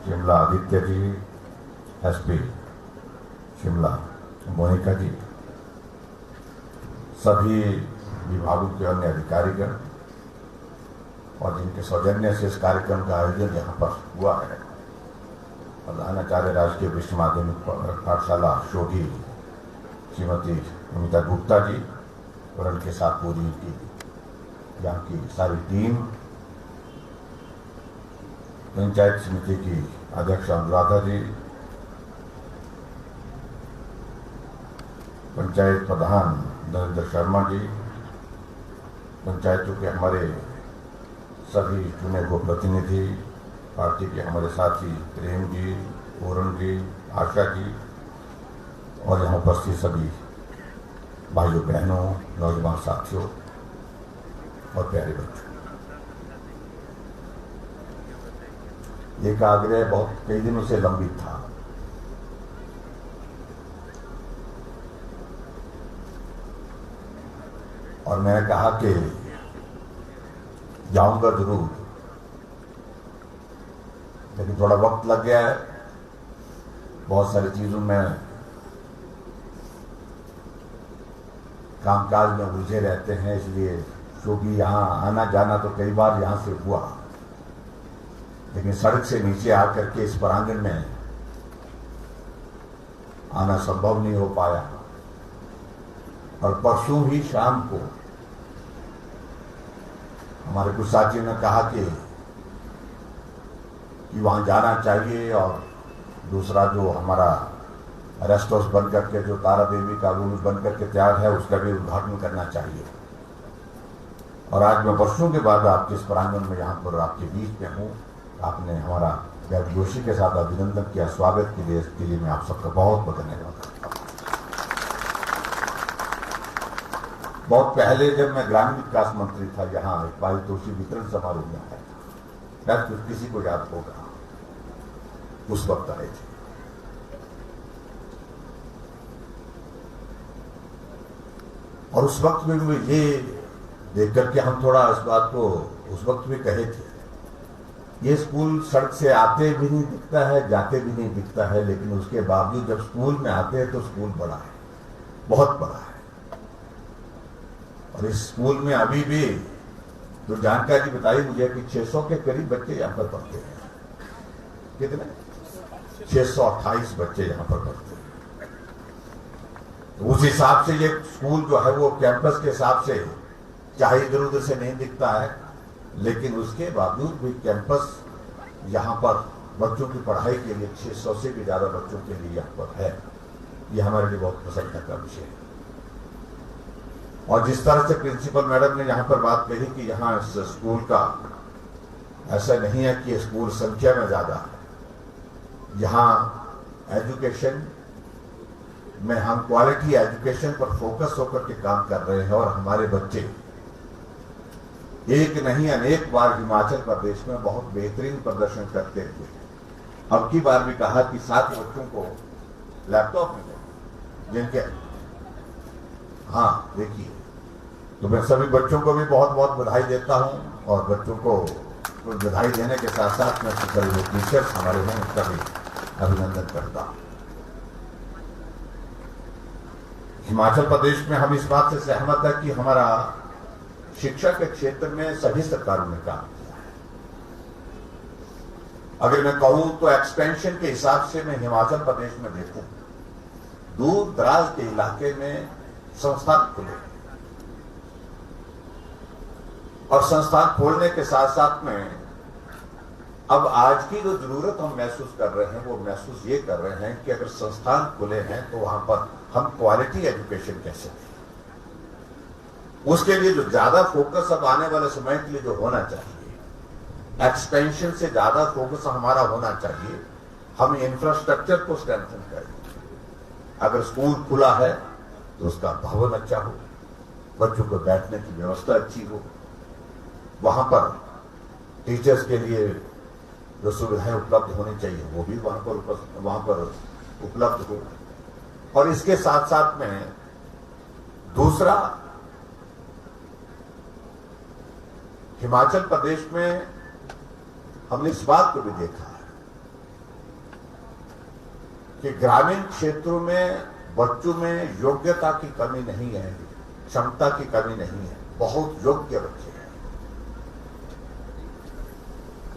Shimla Aditya ji, SP Shimla Monika जी, सभी विभागों के अन्य अधिकारीगण और जिनके सौजन्य से इस कार्यक्रम का आयोजन यहाँ पर हुआ है, प्रधानाचार्य राजकीय विश्व माध्यमिक पाठशाला शोधी श्रीमती अमिता गुप्ता जी और उनके साथ पूरी की यहाँ की सारी टीम, पंचायत समिति की अध्यक्ष अनुराधा जी, पंचायत प्रधान नरेंद्र शर्मा जी, पंचायतों के हमारे सभी चुने हुए प्रतिनिधि, पार्टी के हमारे साथी प्रेम जी, पूरन जी, आशा जी और यहाँ उपस्थित सभी भाइयों बहनों, नौजवान साथियों और प्यारे बच्चों, एक आग्रह बहुत कई दिनों से लंबित था। और मैंने कहा कि जाऊंगा जरूर, लेकिन थोड़ा वक्त लग गया है, बहुत सारी चीजों में कामकाज में उलझे रहते हैं, इसलिए क्योंकि यहाँ आना जाना तो कई बार यहाँ से हुआ, लेकिन सड़क से नीचे आकर के इस प्रांगण में आना संभव नहीं हो पाया। और परसों ही शाम को हमारे कुछ साथियों ने कहा कि वहां जाना चाहिए, और दूसरा जो हमारा रेस्ट हाउस बन करके जो तारा देवी का रूम बन करके तैयार है, उसका भी उद्घाटन करना चाहिए। और आज मैं वर्षों के बाद आपके इस प्रांगण में यहाँ पर आपके बीच में हूँ। आपने हमारा गर्मजोशी के साथ अभिनंदन किया, स्वागत के लिए मैं आप सबका बहुत बहुत धन्यवाद करता हूँ। बहुत पहले जब मैं ग्रामीण विकास मंत्री था, यहाँ एक पारितोषिक वितरण समारोह में आया था, शायद किसी को याद होगा, उस वक्त आए थे। और उस वक्त में ये देख करके हम थोड़ा इस बात को उस वक्त भी कहे थे, ये स्कूल सड़क से आते भी नहीं दिखता है, जाते भी नहीं दिखता है, लेकिन उसके बावजूद जब स्कूल में आते हैं तो स्कूल बड़ा है, बहुत बड़ा है। और इस स्कूल में अभी भी जो जानकारी बताई मुझे कि 600 के करीब बच्चे यहाँ पर पढ़ते हैं। कितने? 628 बच्चे यहाँ पर पढ़ते हैं। तो उस हिसाब से ये स्कूल जो है वो कैंपस के हिसाब से चाहे इधर उधर से नहीं दिखता है, लेकिन उसके बावजूद भी कैंपस यहाँ पर बच्चों की पढ़ाई के लिए 600 से भी ज्यादा बच्चों के लिए यहाँ पर है। ये हमारे लिए बहुत प्रसन्नता का विषय है। और जिस तरह से प्रिंसिपल मैडम ने यहाँ पर बात कही कि यहाँ इस स्कूल का ऐसा नहीं है कि स्कूल संख्या में ज्यादा है, यहाँ एजुकेशन में हम क्वालिटी एजुकेशन पर फोकस होकर के काम कर रहे हैं। और हमारे बच्चे एक नहीं अनेक बार हिमाचल प्रदेश में बहुत बेहतरीन प्रदर्शन करते हुए, अब की बार भी कहा कि 7 बच्चों को लैपटॉप मिले, जिनके हाँ देखिए, तो मैं सभी बच्चों को भी बहुत बहुत बधाई देता हूं। और बच्चों को बधाई देने के साथ साथ मैं सभी जो टीचर्स हमारे हैं उसका भी अभिनंदन करता हूं। हिमाचल प्रदेश में हम इस बात से सहमत है कि हमारा शिक्षा के क्षेत्र में सभी सरकारों ने काम किया है। अगर मैं कहूं तो एक्सपेंशन के हिसाब से मैं हिमाचल प्रदेश में देखूं, दूर दराज के इलाके में संस्थान खुले, और संस्थान खोलने के साथ साथ में अब आज की जो जरूरत हम महसूस कर रहे हैं वो महसूस ये कर रहे हैं कि अगर संस्थान खुले हैं तो वहां पर हम क्वालिटी एजुकेशन कैसे दें। उसके लिए जो ज्यादा फोकस अब आने वाले समय के लिए जो होना चाहिए, एक्सपेंशन से ज्यादा फोकस हमारा होना चाहिए, हम इंफ्रास्ट्रक्चर को स्ट्रेंथन करें। अगर स्कूल खुला है तो उसका भवन अच्छा हो, बच्चों को बैठने की व्यवस्था अच्छी हो, वहां पर टीचर्स के लिए जो सुविधाएं उपलब्ध होनी चाहिए वो भी वहां पर उपलब्ध हो। और इसके साथ साथ में दूसरा, हिमाचल प्रदेश में हमने इस बात को भी देखा है कि ग्रामीण क्षेत्रों में बच्चों में योग्यता की कमी नहीं है, क्षमता की कमी नहीं है, बहुत योग्य बच्चे हैं।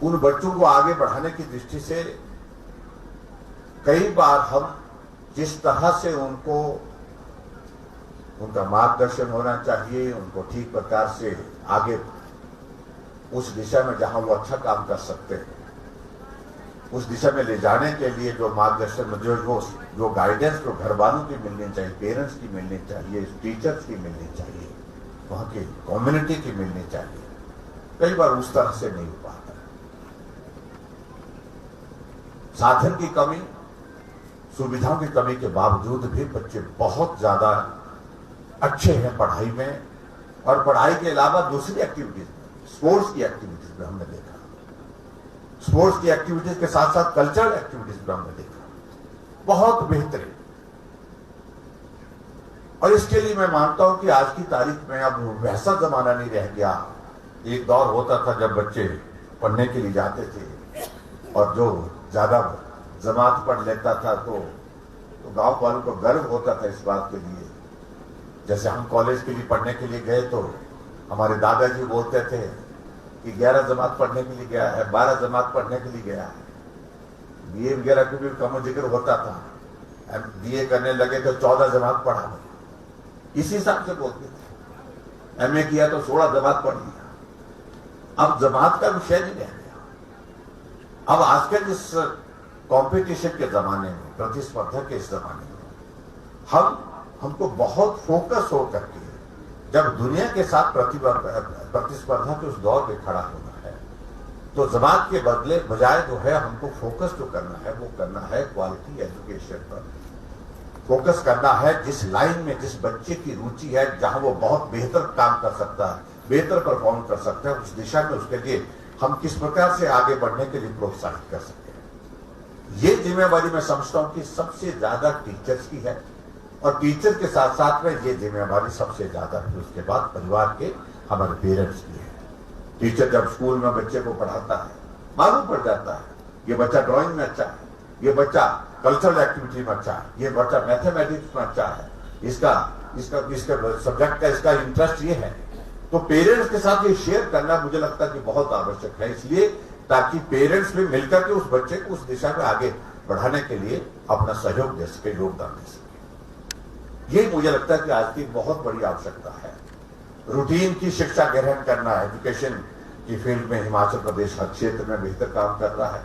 उन बच्चों को आगे बढ़ाने की दृष्टि से कई बार हम जिस तरह से उनका मार्गदर्शन होना चाहिए, उनको ठीक प्रकार से आगे उस दिशा में जहां वो अच्छा काम कर सकते हैं, उस दिशा में ले जाने के लिए जो मार्गदर्शन, जो गाइडेंस जो घर वालों की मिलनी चाहिए, पेरेंट्स की मिलनी चाहिए, टीचर्स की मिलनी चाहिए, वहां की कम्युनिटी की मिलनी चाहिए, कई बार उस तरह से नहीं हो पाता। साधन की कमी, सुविधाओं की कमी के बावजूद भी बच्चे बहुत ज्यादा अच्छे हैं पढ़ाई में, और पढ़ाई के अलावा दूसरी एक्टिविटीज, स्पोर्ट्स की एक्टिविटीज में हमने देखा, स्पोर्ट्स की एक्टिविटीज के साथ साथ कल्चरल एक्टिविटीज में हमने देखा बहुत बेहतरीन। और इसके लिए मैं मानता हूं कि आज की तारीख में अब वैसा जमाना नहीं रह गया। एक दौर होता था जब बच्चे पढ़ने के लिए जाते थे और जो ज्यादा जमात पढ़ लेता था तो गांव वालों को गर्व होता था इस बात के लिए। जैसे हम कॉलेज के लिए पढ़ने के लिए गए तो हमारे दादाजी बोलते थे कि 11 जमात पढ़ने के लिए गया है, 12 जमात पढ़ने के लिए गया है। बीए वगैरह का भी कम जिक्र होता था, बीए करने लगे तो 14 जमात पढ़ा है, इसी हिसाब से बोलते थे। एमए किया तो 16 जमात पढ़ लिया। अब जमात का विषय नहीं रह गया। अब आजकल इस कंपटीशन के जमाने में, प्रतिस्पर्धा के इस जमाने में हमको बहुत फोकस हो करके जब दुनिया के साथ प्रतिस्पर्धा के उस दौर में खड़ा होना है, तो जमात के बदले बजाय जो है हमको फोकस जो करना है वो करना है क्वालिटी एजुकेशन पर। फोकस करना है जिस लाइन में जिस बच्चे की रुचि है, जहां वो बहुत बेहतर काम कर सकता है, बेहतर परफॉर्म कर सकता है, उस दिशा में उसके लिए हम किस प्रकार से आगे बढ़ने के लिए प्रोत्साहित कर सकते हैं। ये जिम्मेवारी मैं समझता हूं कि सबसे ज्यादा टीचर्स की है, और टीचर के साथ साथ में ये जिम्मेवारी सबसे ज्यादा फिर उसके बाद परिवार के हमारे पेरेंट्स की है। टीचर जब स्कूल में बच्चे को पढ़ाता है, मालूम पड़ जाता है ये बच्चा ड्राइंग में अच्छा है, ये बच्चा कल्चरल एक्टिविटी में अच्छा है, ये बच्चा मैथमेटिक्स में अच्छा है, इसका सब्जेक्ट का इसका इंटरेस्ट ये है। तो पेरेंट्स के साथ ये शेयर करना मुझे लगता है कि बहुत आवश्यक है, इसलिए ताकि पेरेंट्स भी मिलकर के उस बच्चे को उस दिशा में आगे बढ़ाने के लिए अपना सहयोग दे सके, योगदान दे सके। ये मुझे लगता है कि आज की बहुत बड़ी आवश्यकता है। रूटीन की शिक्षा ग्रहण करना, एजुकेशन की फील्ड में हिमाचल प्रदेश हर क्षेत्र में बेहतर काम कर रहा है।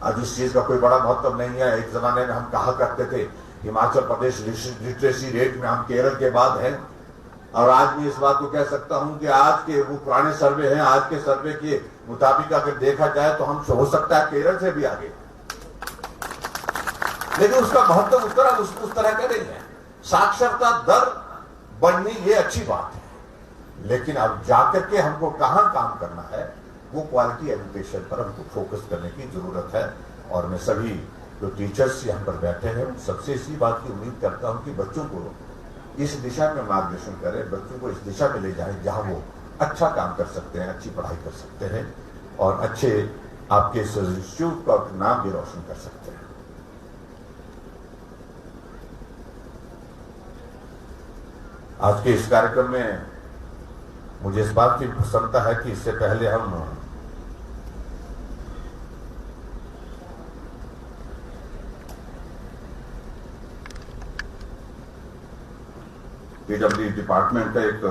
आज उस चीज का कोई बड़ा महत्व नहीं है। एक जमाने में हम कहा करते थे हिमाचल प्रदेश लिटरेसी रेट में हम केरल के बाद हैं, और आज मैं इस बात को कह सकता हूं कि आज के वो पुराने सर्वे हैं, आज के सर्वे के मुताबिक अगर देखा जाए तो हम हो सकता है केरल से भी आगे, लेकिन उसका महत्व उस तरह का नहीं है। साक्षरता दर बढ़नी ये अच्छी बात है, लेकिन अब जाकर के हमको कहां काम करना है वो क्वालिटी एजुकेशन पर हमको फोकस करने की जरूरत है। और मैं सभी जो टीचर्स यहाँ पर बैठे हैं सबसे इसी बात की उम्मीद करता हूं कि बच्चों को इस दिशा में मार्गदर्शन करें, बच्चों को इस दिशा में ले जाएं जहां वो अच्छा काम कर सकते हैं, अच्छी पढ़ाई कर सकते हैं और अच्छे आपके इंस्टीट्यूट का नाम भी रोशन कर सकते हैं। आज के इस कार्यक्रम में मुझे इस बात की प्रसन्नता है कि इससे पहले हम पीडब्ल्यू डिपार्टमेंट का एक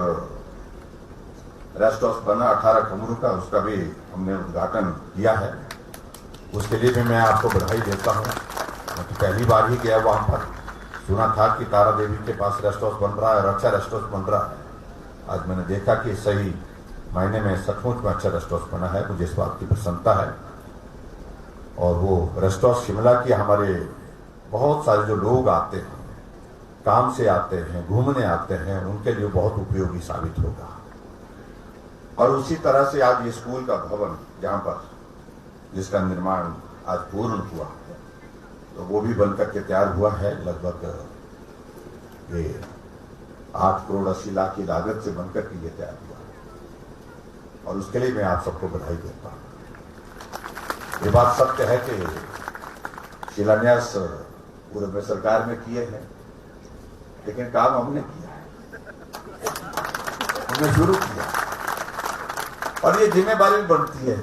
रेस्ट हाउस बना 18 कमरों का, उसका भी हमने उद्घाटन किया है। उसके लिए भी मैं आपको बधाई देता हूं। तो पहली बार ही गया वहां पर, सुना था कि तारा देवी के पास रेस्ट हाउस बन रहा है और अच्छा रेस्ट हाउस बन रहा है। आज मैंने देखा कि सही मायने में सचमुच में अच्छा रेस्ट हाउस बना है, मुझे इस बात की प्रसन्नता है। और वो रेस्ट हाउस शिमला के हमारे बहुत सारे जो लोग आते हैं, काम से आते हैं, घूमने आते हैं, उनके लिए बहुत उपयोगी साबित होगा। और उसी तरह से आज ये स्कूल का भवन जहां पर जिसका निर्माण आज पूर्ण हुआ है, तो वो भी बनकर के तैयार हुआ है। लगभग ये 8 करोड़ 80 लाख की लागत से बनकर के ये तैयार हुआ है और उसके लिए मैं आप सबको बधाई देता हूं। ये बात सत्य है कि शिलान्यास पूर्व में सरकार में किए हैं, लेकिन काम हमने किया है, हमने शुरू किया और ये जिम्मेदारी भी बनती है।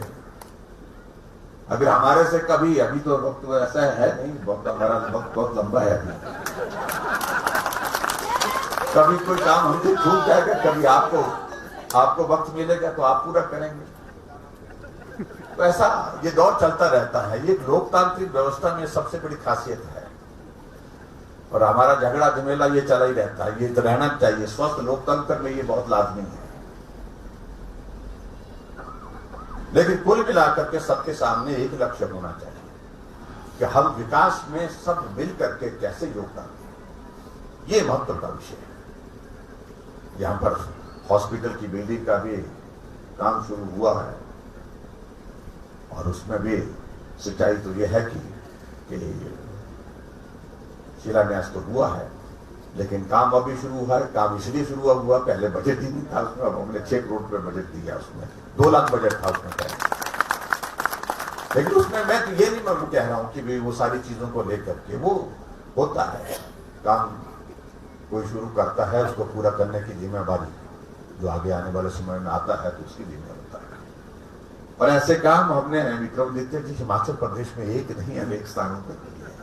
अगर हमारे से कभी, अभी तो वक्त ऐसा है नहीं, वक्त हमारा वक्त बहुत लंबा है अभी, कभी कोई काम हमसे छूट जाएगा, कभी आपको वक्त मिलेगा तो आप पूरा करेंगे। तो ऐसा ये दौर चलता रहता है। ये लोकतांत्रिक व्यवस्था में सबसे बड़ी खासियत है और हमारा झगड़ा झमेला ये चला ही रहता है। ये तो रहना चाहिए, स्वस्थ लोकतंत्र में ये बहुत लाजमी है। लेकिन कुल मिलाकर के सबके सामने एक लक्ष्य होना चाहिए कि हम विकास में सब मिल करके कैसे योगदान दें। ये महत्व का विषय है। यहां पर हॉस्पिटल की बिल्डिंग का भी काम शुरू हुआ है और उसमें भी सच्चाई तो यह है कि शिलान्यास तो हुआ है, लेकिन काम अभी शुरू हुआ है। काम इसलिए शुरू हुआ, पहले बजट ही नहीं था उसमें, अब हमने 6 करोड़ रुपए बजट दिया, उसमें 2 लाख बजट था उसमें पहले। लेकिन उसमें मैं तो ये नहीं मैं कह रहा हूं कि भाई वो सारी चीजों को लेकर के वो होता है, काम कोई शुरू करता है, उसको पूरा करने की जिम्मेदारी जो आगे आने वाले समय में आता है तो उसकी जिम्मेदारी होता है। और ऐसे काम हमने विक्रमादित्य जी हिमाचल प्रदेश में एक नहीं अनेक स्थानों पर किए हैं,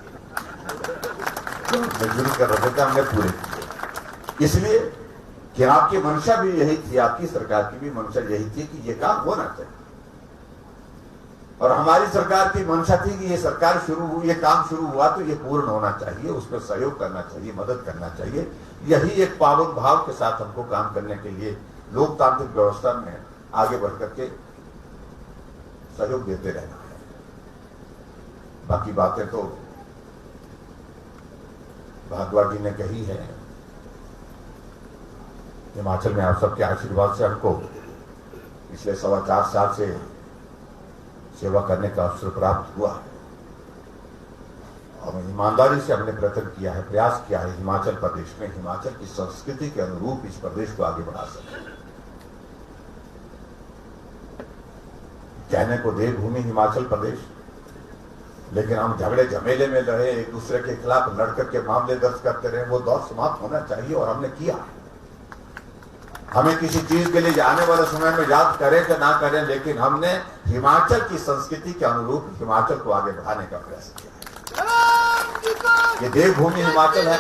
कर रहे थे, हमने पूरे किए। इसलिए कि आपकी मंशा भी यही थी, आपकी सरकार की भी मंशा यही थी कि ये काम होना चाहिए और हमारी सरकार की मंशा थी कि ये सरकार शुरू हुई, ये काम शुरू हुआ तो ये पूर्ण होना चाहिए, उसमें सहयोग करना चाहिए, मदद करना चाहिए। यही एक पावन भाव के साथ हमको काम करने के लिए लोकतांत्रिक व्यवस्था में आगे बढ़ करके सहयोग देते रहना है। बाकी बातें तो भारद्वाज जी ने कही है। हिमाचल में आप सबके आशीर्वाद से हमको पिछले 4.25 साल से सेवा करने का अवसर प्राप्त हुआ है और ईमानदारी से हमने प्रयत्न किया है, प्रयास किया है हिमाचल प्रदेश में हिमाचल की संस्कृति के अनुरूप इस प्रदेश को आगे बढ़ा सके। कहने को देवभूमि हिमाचल प्रदेश, लेकिन हम झगड़े झमेले में रहे, एक दूसरे के खिलाफ लड़कर के मामले दर्ज करते रहे, वो दौर समाप्त होना चाहिए और हमने किया। हमें किसी चीज के लिए आने वाले समय में याद करें कि ना करें, लेकिन हमने हिमाचल की संस्कृति के अनुरूप हिमाचल को आगे बढ़ाने का प्रयास किया। ये देवभूमि हिमाचल है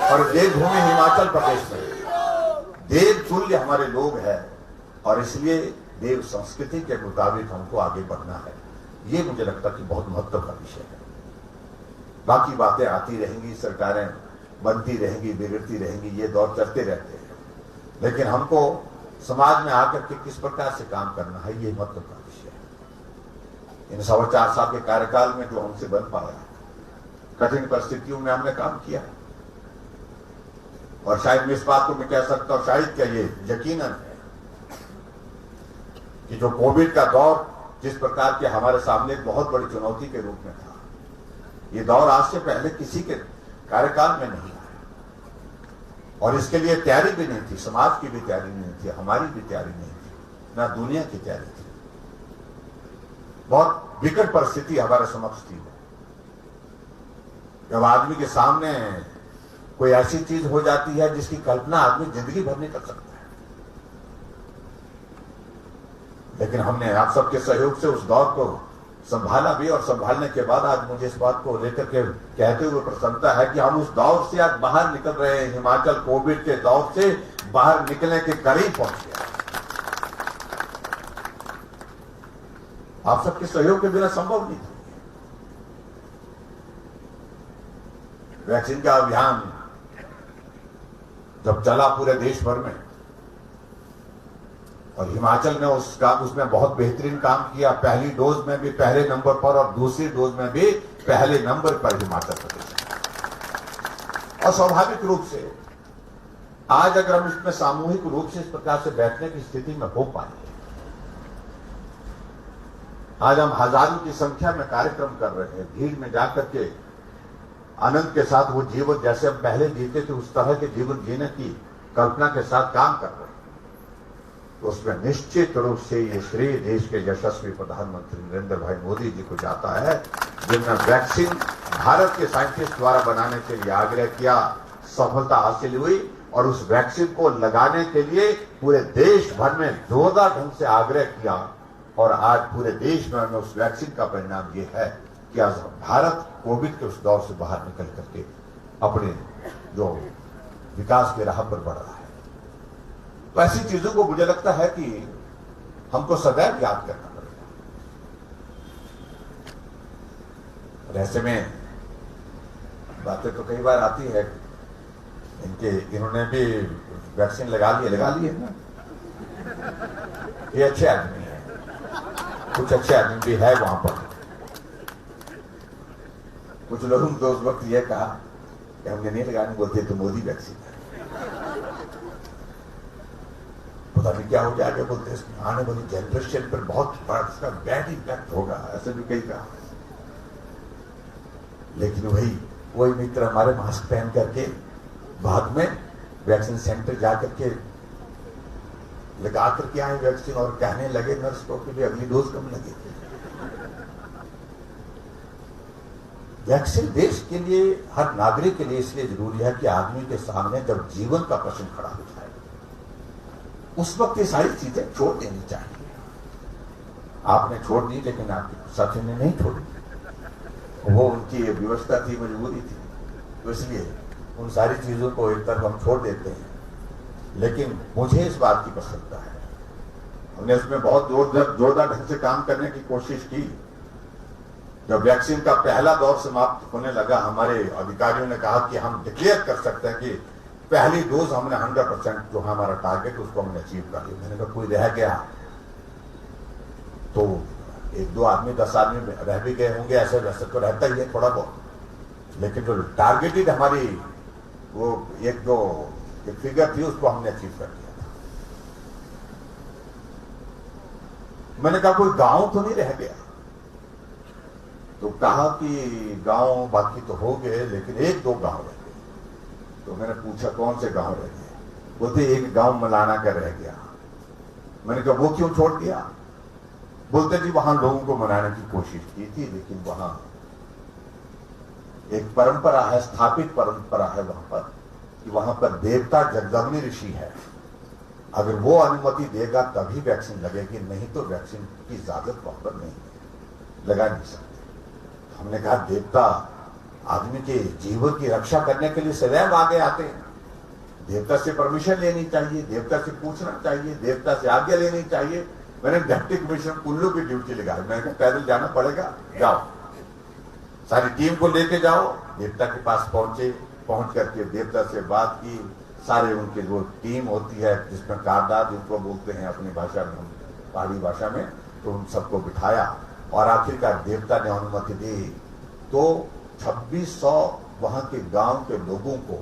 और देवभूमि हिमाचल प्रदेश में देव तुल्य हमारे लोग हैं और इसलिए देव संस्कृति के मुताबिक हमको आगे बढ़ना है। ये मुझे लगता है कि बहुत महत्व का विषय है। बाकी बातें आती रहेंगी, सरकारें बनती रहेंगी, बिगड़ती रहेंगी, ये दौर चलते रहते हैं, लेकिन हमको समाज में आकर के किस प्रकार से काम करना है ये महत्व का विषय है। इन 4.25 साल के कार्यकाल में जो हमसे बन पाया, कठिन परिस्थितियों में हमने काम किया और शायद मैं इस बात को मैं कह सकता हूं, शायद क्या ये यकीनन है कि जो कोविड का दौर जिस प्रकार के हमारे सामने एक बहुत बड़ी चुनौती के रूप में था, ये दौर आज से पहले किसी के कार्यकाल में नहीं आया और इसके लिए तैयारी भी नहीं थी, समाज की भी तैयारी नहीं थी, हमारी भी तैयारी नहीं थी, ना दुनिया की तैयारी थी। बहुत विकट परिस्थिति हमारे समक्ष थी। जब आदमी के सामने कोई ऐसी चीज हो जाती है जिसकी कल्पना आदमी जिंदगी भर नहीं कर सकता है, लेकिन हमने आप सबके सहयोग से उस दौर को संभाला भी और संभालने के बाद आज मुझे इस बात को लेकर के कहते हुए प्रसन्नता है कि हम उस दौर से आज बाहर निकल रहे हैं। हिमाचल कोविड के दौर से बाहर निकलने के करीब पहुंच गया। आप सबके सहयोग के बिना संभव नहीं था। वैक्सीन का अभियान जब चला पूरे देश भर में और हिमाचल ने उसमें बहुत बेहतरीन काम किया। पहली डोज में भी पहले नंबर पर और दूसरी डोज में भी पहले नंबर पर हिमाचल प्रदेश। और स्वाभाविक रूप से आज अगर हम इसमें सामूहिक रूप से इस प्रकार से बैठने की स्थिति में हो पाए, आज हम हजारों की संख्या में कार्यक्रम कर रहे हैं, भीड़ में जाकर के आनंद के साथ वो जीवन जैसे हम पहले जीते थे उस तरह के जीवन जीने की कल्पना के साथ काम कर रहे हैं। तो उसमें निश्चित रूप से ये श्रेय देश के यशस्वी प्रधानमंत्री नरेंद्र भाई मोदी जी को जाता है, जिनने वैक्सीन भारत के साइंटिस्ट द्वारा बनाने के लिए आग्रह किया, सफलता हासिल हुई और उस वैक्सीन को लगाने के लिए पूरे देश भर में जोरदार ढंग से आग्रह किया और आज पूरे देश में उस वैक्सीन का परिणाम ये है कि आज भारत कोविड के उस दौर से बाहर निकल करके अपने जो विकास की राह पर बढ़ रहा है। तो ऐसी चीजों को मुझे लगता है कि हमको सदैव याद करना पड़ेगा। और ऐसे में बातें तो कई बार आती है इन्होंने भी वैक्सीन लगा लिए ना, ये अच्छे आदमी है, कुछ अच्छे आदमी भी है वहां पर। कुछ लोगों ने तो उस वक्त ये कहा कि हमने नहीं लगाने, बोलते तो मोदी वैक्सीन है, पता नहीं क्या हो जाएगा, बोलते इसमें आने वाली जनरेशन पर बहुत बड़ा इसका बैड इम्पैक्ट होगा, ऐसे भी कई कहा। लेकिन वही मित्र हमारे मास्क पहन करके बाद में वैक्सीन सेंटर जाकर के लगा करके आए वैक्सीन और कहने लगे नर्स को कि अगली डोज कम लगेगी। वैक्सीन देश के लिए, हर नागरिक के लिए इसलिए जरूरी है कि आदमी के सामने जब जीवन का प्रश्न खड़ा हो जाए उस वक्त ये सारी चीजें छोड़ देनी चाहिए। आपने छोड़ दी लेकिन आपके साथी ने नहीं छोड़ी, वो उनकी व्यवस्था थी, मजबूरी थी, तो इसलिए उन सारी चीजों को एक तरफ हम छोड़ देते हैं। लेकिन मुझे इस बात की प्रसन्नता है, हमने इसमें बहुत जोरदार ढंग से काम करने की कोशिश की। जब वैक्सीन का पहला दौर समाप्त होने लगा, हमारे अधिकारियों ने कहा कि हम डिक्लेयर कर सकते हैं कि पहली डोज हमने 100% जो हमारा टारगेट उसको हमने अचीव कर लिया। मैंने कहा कोई रह गया तो 1-2 आदमी 10 आदमी रह भी गए होंगे, ऐसे वैसे तो रहता ही है थोड़ा बहुत, लेकिन जो टारगेटेड हमारी वो एक फिगर थी उसको हमने अचीव कर लिया था। मैंने कहा कोई गांव तो नहीं रह गया, तो कहा कि गांव बाकी तो हो गए लेकिन 1-2 गांव रह गए। तो मैंने पूछा कौन से गांव रह गए, बोलते एक गांव मलाना का रह गया। मैंने कहा वो क्यों छोड़ दिया, बोलते जी वहां लोगों को मनाने की कोशिश की थी लेकिन वहां एक परंपरा है, स्थापित परंपरा है वहां पर कि वहां पर देवता जगदग्नि ऋषि है, अगर वो अनुमति देगा तभी वैक्सीन लगेगी, नहीं तो वैक्सीन की इजाजत वहां पर नहीं है, लगा नहीं सकते। हमने कहा देवता आदमी के जीवन की रक्षा करने के लिए सदैव आगे आते हैं, देवता से परमिशन लेनी चाहिए, देवता से पूछना चाहिए, देवता से आज्ञा लेनी चाहिए। मैंने डिप्टी कमिश्नर कुल्लू की ड्यूटी लगाई, मैंने कहा पैदल जाना पड़ेगा, जाओ सारी टीम को लेके जाओ। देवता के पास पहुंच करके देवता से बात की, सारे उनके जो टीम होती है जिसमें कारदार जिनको बोलते हैं अपनी भाषा में, पहाड़ी भाषा में, तो उन सबको बिठाया और आखिरकार देवता ने अनुमति दी तो 2600 वहां के गांव के लोगों को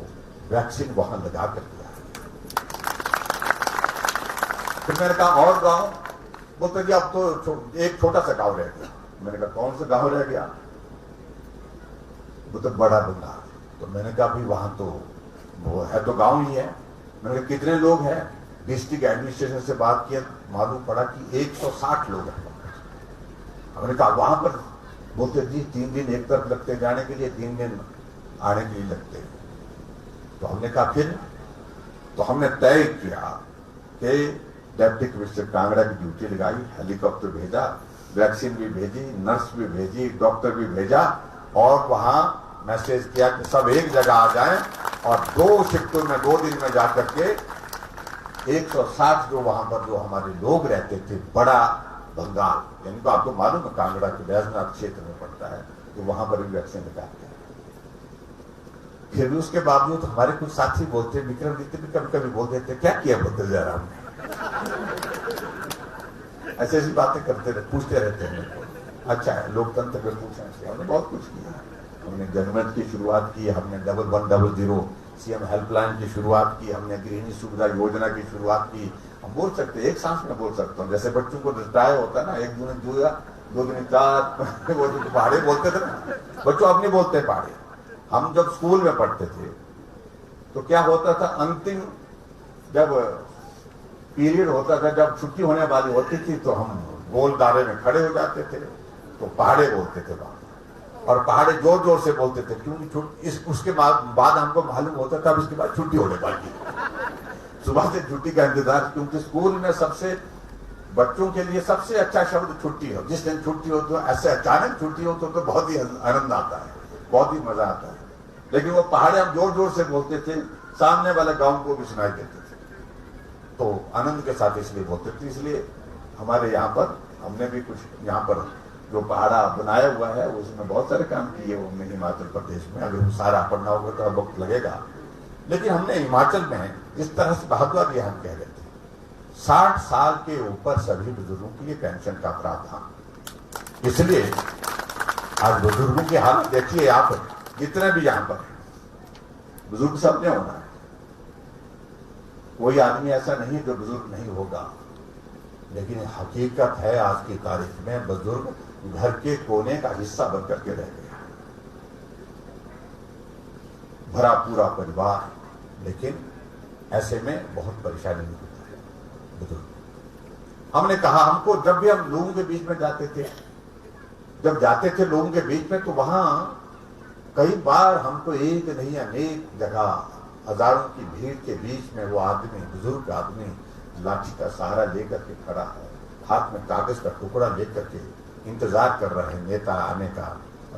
वैक्सीन वहां लगा कर दिया। फिर मैंने कहा और गांव, बोलते जी अब तो एक छोटा सा गांव रह गया। मैंने कहा कौन सा गांव रह गया, वो तो बड़ा बंगाल। तो मैंने कहा भाई वहां तो वो है तो गांव ही है। मैंने कहा कितने लोग हैं, डिस्ट्रिक्ट एडमिनिस्ट्रेशन से बात किया, मालूम पड़ा कि 160 लोग हैं। हमने कहा वहां पर, बोलते जी 3 दिन एक तरफ लगते जाने के लिए, 3 दिन आने के लिए लगते। तो हमने कहा फिर, तो हमने तय किया कि डिप्टी कमिश्नर कांगड़ा की ड्यूटी लगाई, हेलीकॉप्टर भेजा, वैक्सीन भी भेजी, नर्स भी भेजी, डॉक्टर भी भेजा और वहां मैसेज किया कि सब एक जगह आ जाएं और 2 शिफ्टों में 2 दिन में जाकर के 160 जो वहां पर जो हमारे लोग रहते थे, बड़ा बंगाल, यानी तो आपको मालूम है कांगड़ा के बैजनाथ क्षेत्र में पड़ता है, तो वहां पर भी वैक्सीन लगाते हैं। फिर भी उसके बावजूद हमारे कुछ साथी बोलते, विक्रम जीते भी कभी कभी बोल देते क्या किया बोलते जयराम ने, ऐसी ऐसी बातें करते रहे, पूछते रहते हैं। अच्छा है, लोकतंत्र में पूछना चाहिए। हमने बहुत कुछ किया, हमने जनमत की शुरुआत की, हमने 1100 सीएम हेल्पलाइन की शुरुआत की, हमने गृहिणी सुविधा योजना की शुरुआत की। हम बोल सकते, एक सांस में बोल सकता हूँ, जैसे बच्चों को रटाया होता है ना, 1 दूनी 2 2 दूनी 4 वो जो पहाड़े बोलते थे ना, बच्चों अब नहीं बोलते पहाड़े। हम जब स्कूल में पढ़ते थे तो क्या होता था, अंतिम जब पीरियड होता था, जब छुट्टी होने वाली होती थी तो हम गोल दायरे में खड़े हो जाते थे, तो पहाड़े बोलते थे वहां, और पहाड़े जोर जोर से बोलते थे, क्योंकि उसके बाद हमको मालूम होता था अब इसके बाद छुट्टी होने वाली है। सुबह से छुट्टी का इंतजार, क्योंकि स्कूल में सबसे बच्चों के लिए सबसे अच्छा शब्द छुट्टी हो। जिस दिन छुट्टी हो तो ऐसे अचानक छुट्टी हो तो बहुत ही आनंद आता है, बहुत ही मजा आता है। लेकिन वो पहाड़े हम जोर जोर से बोलते थे, सामने वाले गांव को भी सुनाई देते थे, तो आनंद के साथ इसलिए बोलते थे। इसलिए हमारे यहाँ पर हमने भी कुछ यहाँ पर जो पहाड़ा बनाया हुआ है उसमें बहुत सारे काम किए हमने हिमाचल प्रदेश में। अगर वो सारा पढ़ना होगा तो वक्त लगेगा, लेकिन हमने हिमाचल में जिस तरह से बहादुर ये हम कह रहे थे, 60 साल के ऊपर सभी बुजुर्गों के लिए पेंशन का प्रावधान। इसलिए आज बुजुर्गों की हालत देखिए, आप जितने भी यहां पर बुजुर्ग सबने होना है, कोई आदमी ऐसा नहीं जो बुजुर्ग नहीं होगा। लेकिन हकीकत है आज की तारीख में बुजुर्ग घर के कोने का हिस्सा बनकर के रह गया, भरा पूरा परिवार, लेकिन ऐसे में बहुत परेशानी होता है बुजुर्ग। हमने कहा, हमको जब भी हम लोगों के बीच में जाते थे लोगों के बीच में, तो वहां कई बार हमको एक नहीं अनेक जगह हजारों की भीड़ के बीच में वो आदमी, बुजुर्ग आदमी लाठी का सहारा लेकर के खड़ा है, हाथ में कागज का टुकड़ा लेकर के इंतजार कर रहे हैं नेता आने का।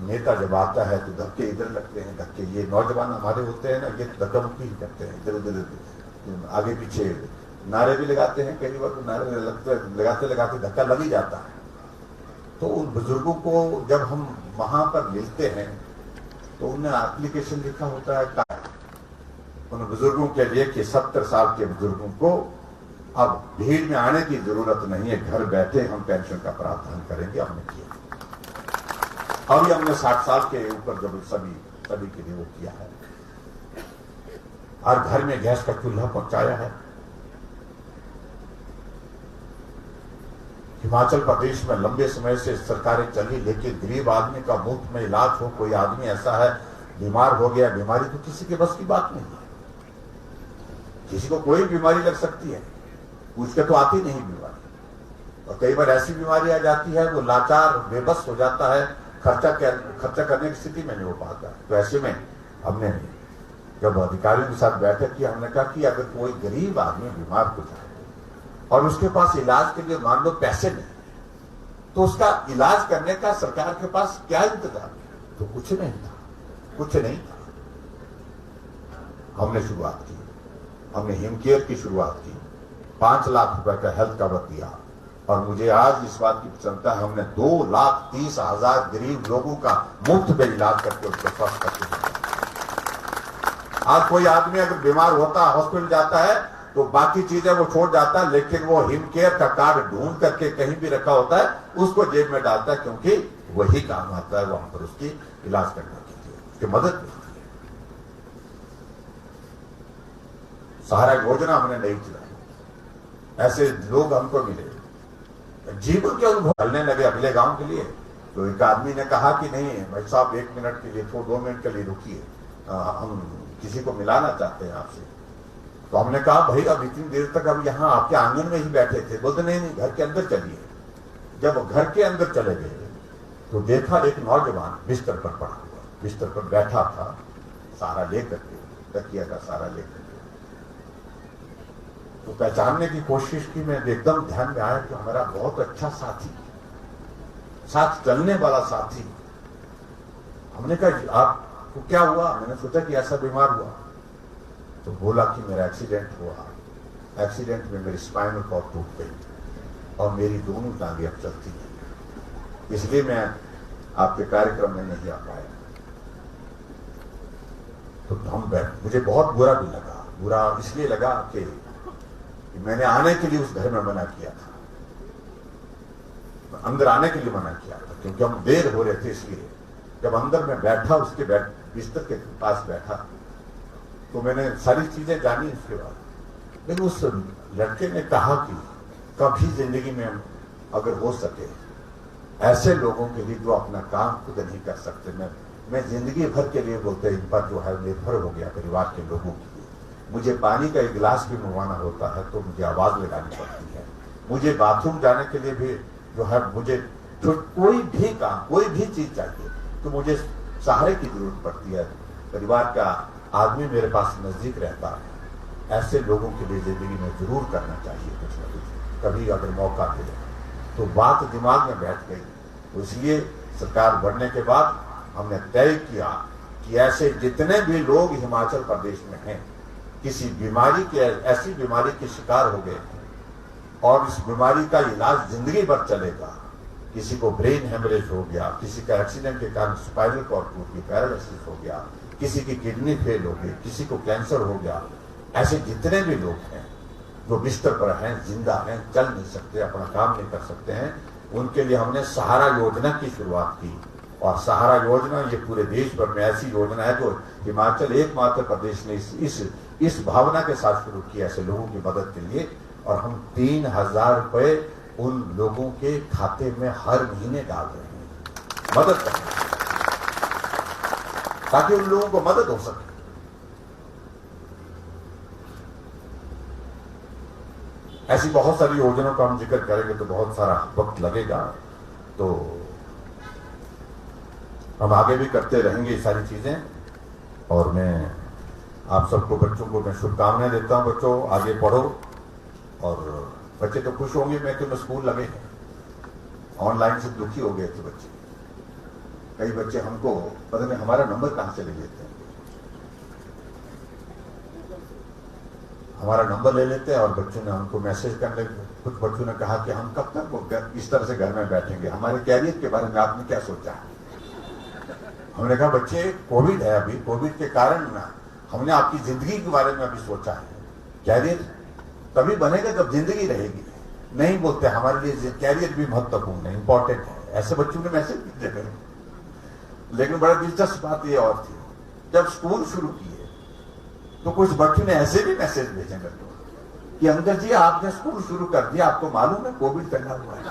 नेता जब आता है तो धक्के इधर लगते हैं, धक्के ये नौजवान हमारे होते हैं ना, ये धक्का मुक्की ही करते हैं, इधर उधर आगे पीछे नारे भी लगाते हैं, कई बार तो नारे लगाते लगाते धक्का लग ही जाता है। तो उन बुजुर्गों को जब हम वहां पर मिलते हैं तो उन्हें एप्लीकेशन लिखा होता है उन बुजुर्गों के लिए कि 70 साल के बुजुर्गों को अब भीड़ में आने की जरूरत नहीं है, घर बैठे हम पेंशन का प्रावधान करेंगे। हमने किया, अभी हमने 60 साल के ऊपर जब सभी के लिए वो किया है, और घर में गैस का चूल्हा पहुंचाया है। हिमाचल प्रदेश में लंबे समय से सरकारें चली, लेकिन गरीब आदमी का मुफ्त में इलाज हो, कोई आदमी ऐसा है बीमार हो गया, बीमारी तो किसी के बस की बात नहीं है, किसी को कोई बीमारी लग सकती है, पूछ के तो आती नहीं बीमारी। और कई बार ऐसी बीमारी आ जाती है वो लाचार बेबस हो जाता है, खर्चा करने की स्थिति में नहीं हो पाता। तो ऐसे में हमने जब अधिकारियों के साथ बैठक की, हमने कहा कि अगर कोई गरीब आदमी बीमार हो जाए और उसके पास इलाज के लिए मान लो पैसे नहीं, तो उसका इलाज करने का सरकार के पास क्या इंतजाम है? तो कुछ नहीं था। हमने शुरुआत की, हमने हिमकेयर की शुरुआत की, 5 लाख रुपए का हेल्थ कवर दिया, और मुझे आज इस बात की प्रसन्नता है हमने 2,30,000 गरीब लोगों का मुफ्त में इलाज करके उसको स्वस्थ करके। आज कोई आदमी अगर बीमार होता है, हॉस्पिटल जाता है, तो बाकी चीजें वो छोड़ जाता है, लेकिन वो हिमकेयर का कार्ड ढूंढ करके कहीं भी रखा होता है, उसको जेब में डालता है, क्योंकि वही काम आता है वहां पर उसकी इलाज करने के लिए, उसकी मदद मिलती है। सहारा योजना हमने नहीं चलाई, ऐसे लोग हमको मिले, जीवन के अनुभव चलने लगे अगले गांव के लिए। तो एक आदमी ने कहा कि नहीं भाई साहब 1 मिनट के लिए, 2 मिनट के लिए रुकिए, हम किसी को मिलाना चाहते हैं आपसे। तो हमने कहा भाई अब इतनी देर तक अब यहाँ आपके आंगन में ही बैठे थे। बोलते नहीं घर के अंदर चलिए। जब घर के अंदर चले गए तो देखा एक नौजवान बिस्तर पर पड़ा हुआ, बिस्तर पर बैठा था, सहारा लेकर के, तकिया का सहारा लेकर के। तो पहचानने की कोशिश की, मैं एकदम ध्यान में आया कि हमारा बहुत अच्छा साथी, साथ चलने वाला साथी। हमने कहा आपको क्या हुआ? मैंने सोचा कि ऐसा बीमार हुआ। तो बोला कि मेरा एक्सीडेंट हुआ, एक्सीडेंट में मेरी स्पाइनल कॉर्ड टूट गई और मेरी दोनों टांगें अब चलती हैं, इसलिए मैं आपके कार्यक्रम में नहीं आ पाया। तो हम बैठ, मुझे बहुत बुरा भी लगा। बुरा इसलिए लगा कि मैंने आने के लिए उस घर में मना किया था, अंदर आने के लिए मना किया था, क्योंकि हम देर हो रहे थे। इसलिए जब अंदर में बैठा, उसके बिस्तर के पास बैठा, तो मैंने सारी चीजें जानी उसके बाद। लेकिन उस लड़के ने कहा कि कभी जिंदगी में अगर हो सके ऐसे लोगों के लिए जो अपना काम खुद नहीं कर सकते, मैं जिंदगी भर के लिए बोलते इन पर जो है निर्भर हो गया परिवार के लोगों के लिए, मुझे पानी का एक गिलास भी मंगवाना होता है तो मुझे आवाज लगानी पड़ती है। मुझे बाथरूम जाने के लिए भी जो है मुझे कोई भी काम, कोई भी चीज चाहिए तो मुझे सहारे की जरूरत पड़ती है। परिवार का आदमी मेरे पास नजदीक रहता है। ऐसे लोगों के लिए जिंदगी में जरूर करना चाहिए कुछ न कुछ, कभी अगर मौका मिले तो। बात दिमाग में बैठ गई, तो इसलिए सरकार बनने के बाद हमने तय किया कि ऐसे जितने भी लोग हिमाचल प्रदेश में हैं, किसी बीमारी के, ऐसी बीमारी के शिकार हो गए और इस बीमारी का इलाज जिंदगी भर चलेगा, किसी को ब्रेन हेमरेज हो गया, किसी का एक्सीडेंट के कारण स्पाइनल कॉर्ड टूट गई, पैरालिसिस हो गया, किसी की किडनी फेल हो गई, किसी को कैंसर हो गया, ऐसे जितने भी लोग हैं जो बिस्तर पर हैं, जिंदा हैं, चल नहीं सकते, अपना काम नहीं कर सकते हैं, उनके लिए हमने सहारा योजना की शुरुआत की। और सहारा योजना ये पूरे देश भर में ऐसी योजना है जो हिमाचल एकमात्र प्रदेश ने इस भावना के साथ शुरू की, ऐसे लोगों की मदद के लिए। और हम 3,000 रुपए उन लोगों के खाते में हर महीने डाल रहे हैं मदद करने, ताकि उन लोगों को मदद हो सके। ऐसी बहुत सारी योजनाओं का हम जिक्र करेंगे तो बहुत सारा वक्त लगेगा, तो हम आगे भी करते रहेंगे ये सारी चीजें। और मैं आप सबको, बच्चों को मैं शुभकामनाएं देता हूं। बच्चों आगे पढ़ो, और बच्चे तो खुश होंगे मैं कि स्कूल लगे हैं। ऑनलाइन से दुखी हो गए थे बच्चे, कई बच्चे हमको पता नहीं हमारा नंबर कहां से ले लेते हैं, हमारा नंबर ले लेते हैं और बच्चों ने हमको मैसेज करने, कुछ बच्चों ने कहा कि हम कब तक इस तरह से घर में बैठेंगे, हमारे कैरियर के बारे में आपने क्या सोचा है। हमने कहा बच्चे कोविड है अभी, कोविड के कारण ना हमने आपकी जिंदगी के बारे में अभी सोचा है। कैरियर तभी बनेगा जब जिंदगी रहेगी। नहीं बोलते हमारे लिए कैरियर भी महत्वपूर्ण है, इंपॉर्टेंट है, ऐसे बच्चों ने मैसेज भेजे। लेकिन बड़ा दिलचस्प बात यह और थी, जब स्कूल शुरू किए तो कुछ बच्चों ने ऐसे भी मैसेज भेजे मेरे को कि अंकल जी आपने स्कूल शुरू कर दिया, आपको मालूम है कोविड फैला हुआ है।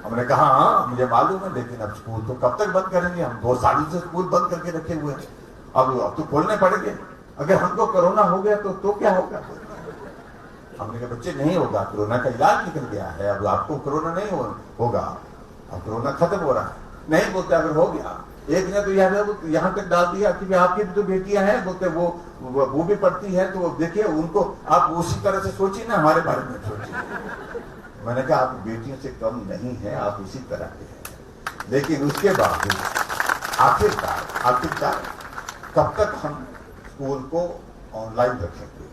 हमने कहा हाँ मुझे मालूम है, लेकिन अब स्कूल तो कब तक बंद करेंगे, हम 2 सालों से स्कूल बंद करके रखे हुए हैं, अब तो खोलने पड़ेंगे। अगर हमको कोरोना हो गया तो क्या होगा। हमने कहा बच्चे नहीं होगा, कोरोना का इलाज निकल गया है, अब आपको कोरोना नहीं होगा, अब कोरोना खत्म हो रहा है। नहीं बोलते अगर हो गया, एक ने तो यहाँ तक डाल दिया कि आपकी भी तो बेटियां हैं, बोलते वो भी पढ़ती है, तो देखिए उनको आप उसी तरह से सोचिए ना, हमारे बारे में सोचिए। मैंने कहा आप बेटियों से कम नहीं है, आप इसी तरह के हैं। लेकिन उसके बावजूद आखिरकार कब तक हम स्कूल को ऑनलाइन रखेंगे।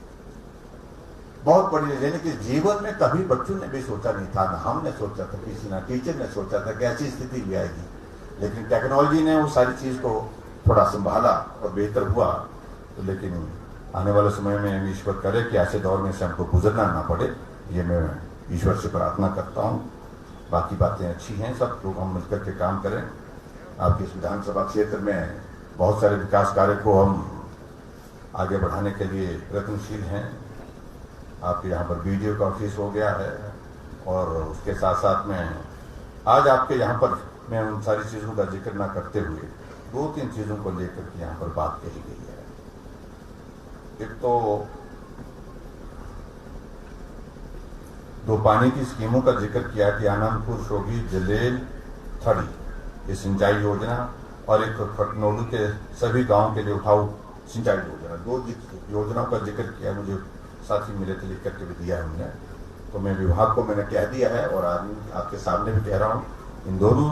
बहुत बड़ी, यानी कि जीवन में कभी बच्चों ने भी सोचा नहीं था, ना हमने सोचा था, किसी ना टीचर ने सोचा था कि ऐसी स्थिति भी आएगी। लेकिन टेक्नोलॉजी ने वो सारी चीज को थोड़ा संभाला और बेहतर हुआ। तो लेकिन आने वाले समय में ईश्वर करे कि ऐसे दौर में से हमको गुजरना ना पड़े, ये मैं ईश्वर से प्रार्थना करता हूँ। बाकी बातें अच्छी हैं, सब लोग हम मिलकर के काम करें। आपके इस विधानसभा क्षेत्र में बहुत सारे विकास कार्य को हम आगे बढ़ाने के लिए प्रयत्नशील हैं। आपके यहाँ पर वीडियो का ऑफिस हो गया है, और उसके साथ साथ में आज आपके यहाँ पर मैं उन सारी चीजों का जिक्र ना करते हुए 2-3 चीजों को लेकर के यहाँ पर बात कही गई है। एक तो 2 पानी की स्कीमों का जिक्र किया कि आनंदपुर, शोघी, जलेल, थड़ी, ये सिंचाई योजना, और एक फटनोलू के सभी गांवों के लिए उठाऊ सिंचाई योजना, 2 योजनाओं का जिक्र किया। मुझे साथी मिले थे, लिख करके भी दिया हमने, तो मैं विभाग को मैंने कह दिया है और आपके सामने भी कह रहा हूं, इन दोनों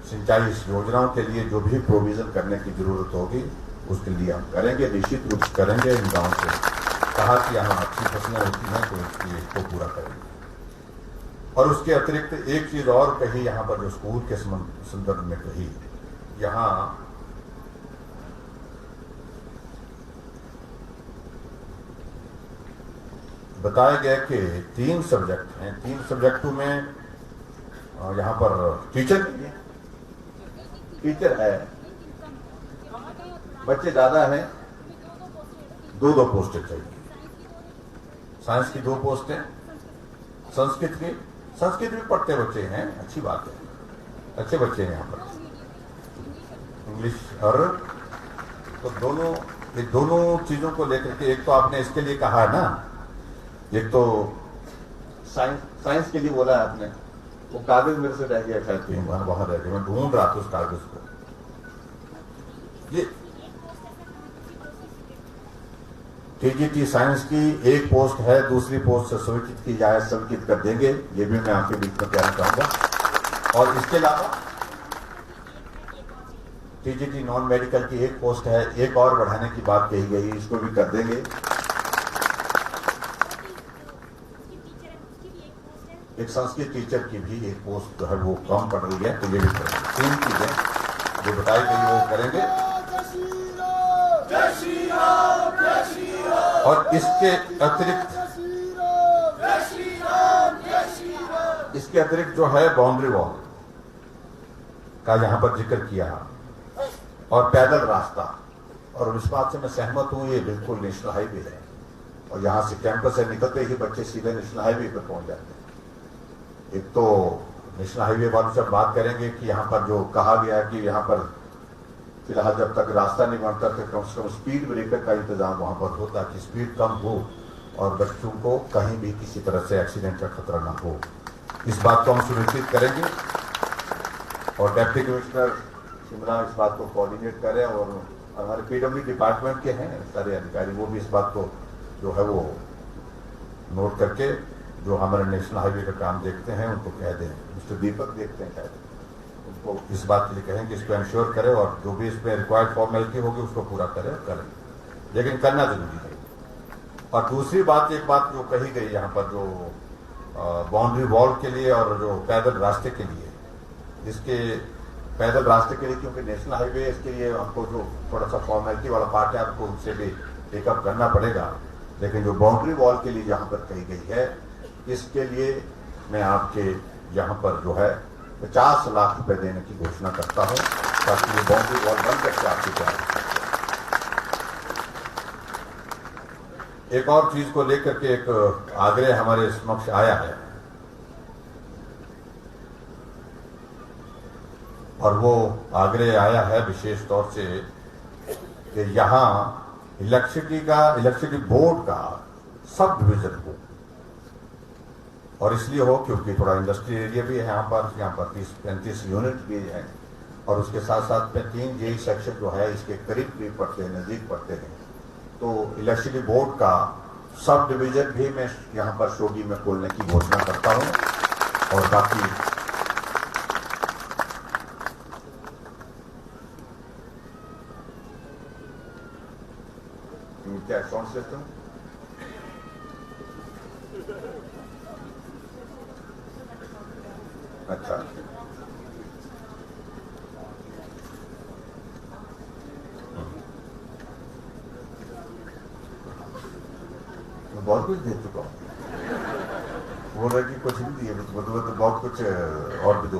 सिंचाई योजनाओं के लिए जो भी प्रोविजन करने की जरूरत होगी उसके लिए हम करेंगे, निश्चित रूप से करेंगे। इन गाँव से कहा कि यहाँ अच्छी फसलें होती हैं तो इसको पूरा करेंगे। और उसके अतिरिक्त एक चीज और कही यहाँ पर, जो स्कूल के संदर्भ में कही, यहाँ बताया गया कि 3 सब्जेक्ट हैं, 3 सब्जेक्टों में यहाँ पर टीचर है, बच्चे ज्यादा हैं, 2 पोस्टें चाहिए। साइंस की 2 पोस्टें, संस्कृत भी पढ़ते बच्चे हैं, अच्छी बात है, अच्छे बच्चे हैं यहाँ पर, इंग्लिश और, तो दोनों ये दोनों चीजों को लेकर के, एक तो आपने इसके लिए कहा है ना, एक तो साइंस के लिए बोला है आपने, वो कागज मेरे से रह गया, शायद कहीं वहां रह गया, मैं ढूंढ रहा था उस कागज को। ये टीजीटी साइंस की एक पोस्ट है, दूसरी पोस्ट स्वीकृत की जाए, स्वीकृत कर देंगे, ये भी मैं आपके बीच में कहना चाहूंगा। और इसके अलावा टीजीटी नॉन मेडिकल की एक पोस्ट है, एक और बढ़ाने की बात कही गई, इसको भी कर देंगे। एक संस्कृत टीचर की भी एक पोस्ट जो है वो कम पड़ रही है, तो ये भी करेंगे। 3 चीजें जो बताई गई वो करेंगे। और इसके अतिरिक्त जो है बाउंड्री वॉल का यहां पर जिक्र किया, और पैदल रास्ता, और इस बात से मैं सहमत हूं, ये बिल्कुल नेशनल हाईवे है, और यहां से कैंपस से निकलते ही बच्चे सीधे नेशनल हाईवे पर पहुंच जाते हैं। एक तो नेशनल हाईवे वालों से बात करेंगे कि यहां पर जो कहा गया है कि यहां पर फिलहाल जब तक रास्ता नहीं बनता तो कम से कम स्पीड ब्रेकर का इंतजाम वहां पर हो, ताकि स्पीड कम हो और बच्चों को कहीं भी किसी तरह से एक्सीडेंट का खतरा ना हो। इस बात को हम सुनिश्चित करेंगे, और डिप्टी कमिश्नर शिमला इस बात को कोऑर्डिनेट करें, और हमारे पीडब्ल्यू डिपार्टमेंट के हैं सारे अधिकारी, वो भी इस बात को जो है वो नोट करके, जो हमारे नेशनल हाईवे का काम देखते हैं उनको कह दें, मिस्टर दीपक देखते हैं शायद, उनको इस बात के लिए कहेंगे इसको इंश्योर करें, और जो भी इसमें रिक्वायर्ड फॉर्मेलिटी होगी उसको पूरा करें, लेकिन करना जरूरी है। और दूसरी बात, एक बात जो कही गई यहाँ पर, जो बाउंड्री वॉल के लिए और जो पैदल रास्ते के लिए, इसके पैदल रास्ते के लिए क्योंकि नेशनल हाईवे, इसके लिए हमको जो थोड़ा सा फॉर्मेलिटी वाला पार्ट है आपको उनसे भी टेकअप करना पड़ेगा, लेकिन जो बाउंड्री वॉल के लिए यहाँ पर कही गई है, इसके लिए मैं आपके यहाँ पर जो है 50 लाख रुपए देने की घोषणा करता हूं, ताकि ये बाउंड्री वॉल बन करके आपकी तैयारी। एक और चीज को लेकर के एक आग्रह हमारे समक्ष आया है, और वो आग्रह आया है विशेष तौर से कि यहां इलेक्ट्रिसिटी बोर्ड का सब डिवीजन हो, और इसलिए हो क्योंकि थोड़ा इंडस्ट्रियल एरिया भी है यहाँ पर 30-35 यूनिट भी है, और उसके साथ साथ में 3 जेई सेक्शन जो है इसके करीब पड़ते हैं, नजदीक पड़ते हैं, तो इलेक्ट्रिसिटी बोर्ड का सब डिवीजन भी मैं यहाँ पर शोगी में खोलने की घोषणा करता हूँ। और बाकी क्या साउंड सिस्टम, अच्छा मैं बहुत कुछ दे चुका हूँ, बोल रहे कि कुछ नहीं दिए, तो बहुत कुछ और भी दो।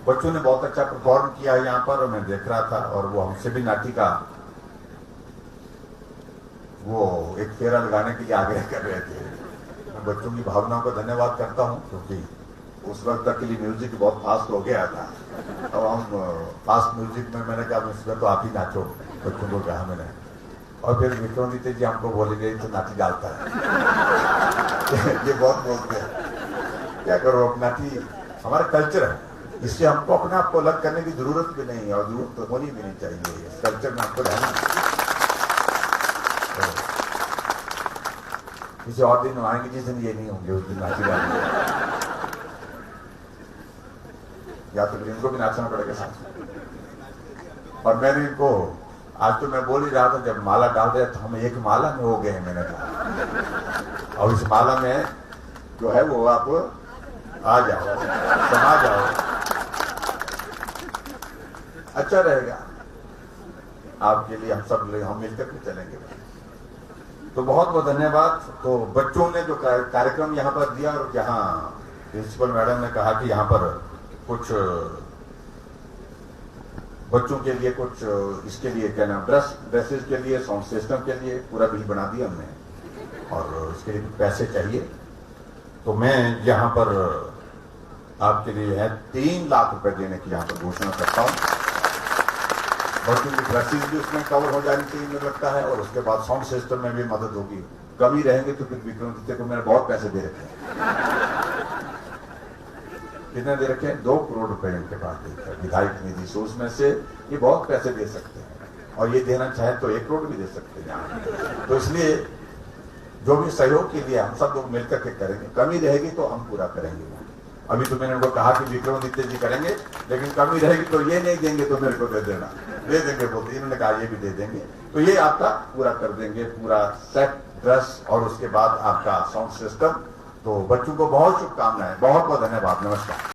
बच्चों ने बहुत अच्छा परफॉर्म किया यहाँ पर, और मैं देख रहा था, और वो हमसे भी नाटी का वो एक फेरा लगाने के लिए आग्रह कर रहे थे। मैं बच्चों की भावनाओं का धन्यवाद करता हूँ, क्योंकि उस वक्त तक के लिए म्यूजिक बहुत फास्ट हो गया था, अब हम फास्ट म्यूजिक में मैंने कहा इसमें तो आप ही नाचो, बच्चों को कहा मैंने, और फिर विक्रमादित्य जी हमको बोले गए तो नाटी डालता है ये बहुत बोलते हैं, क्या करो, अब नाटी हमारा कल्चर है, इससे हमको अपने आप को अलग करने की जरूरत भी नहीं है, और जरूरत तो होनी भी नहीं चाहिए, इस कल्चर में आपको रहना। किसी और दिन आएंगे जिस दिन ये नहीं होंगे, उस दिन नाची डालेंगे, या तो फिर इनको भी नाचना पड़ेगा साथ। और मैंने इनको आज तो मैं बोल ही रहा था, जब माला डाल रहे तो हम एक माला में हो गए हैं, मैंने कहा, और इस माला में जो है वो आप आ जाओ, समा जाओ, अच्छा रहेगा आपके लिए, हम सब लोग हम मिलकर के चलेंगे। तो बहुत बहुत धन्यवाद। तो बच्चों ने जो कार्यक्रम यहाँ पर दिया, और जहाँ प्रिंसिपल मैडम ने कहा कि यहाँ पर कुछ बच्चों के लिए कुछ इसके लिए क्या नाम ड्रेसेस के लिए, साउंड सिस्टम के लिए पूरा बिल बना दिया हमने, और इसके लिए पैसे चाहिए, तो मैं यहाँ पर आपके लिए है 3 लाख रुपए देने की यहाँ पर घोषणा करता हूँ। बच्चों की ड्रेसिंग भी उसमें कवर हो जानी चाहिए मुझे लगता है, और उसके बाद साउंड सिस्टम में भी मदद होगी। कमी रहेंगे तो फिर विक्रमादित्य को मैंने बहुत पैसे दे रखे हैं। कितने दे रखे हैं? 2 करोड़ रुपए इनके पास देते हैं विधायक निधि से, उसमें से ये बहुत पैसे दे सकते हैं, और ये देना चाहे तो 1 करोड़ भी दे सकते हैं। तो इसलिए जो भी सहयोग के लिए हम सब लोग मिलकर के करेंगे, कमी रहेगी तो हम पूरा करेंगे। अभी तो मैंने उनको कहा कि विक्रमादित्य जी करेंगे, लेकिन कमी रहेगी तो ये नहीं देंगे तो मेरे को दे देना, दे देंगे बोलते, इन्होंने कहा ये भी दे देंगे, तो ये आपका पूरा कर देंगे, पूरा सेट ड्रेस और उसके बाद आपका साउंड सिस्टम। तो बच्चों को बहुत शुभकामनाएं, बहुत बहुत धन्यवाद, नमस्कार।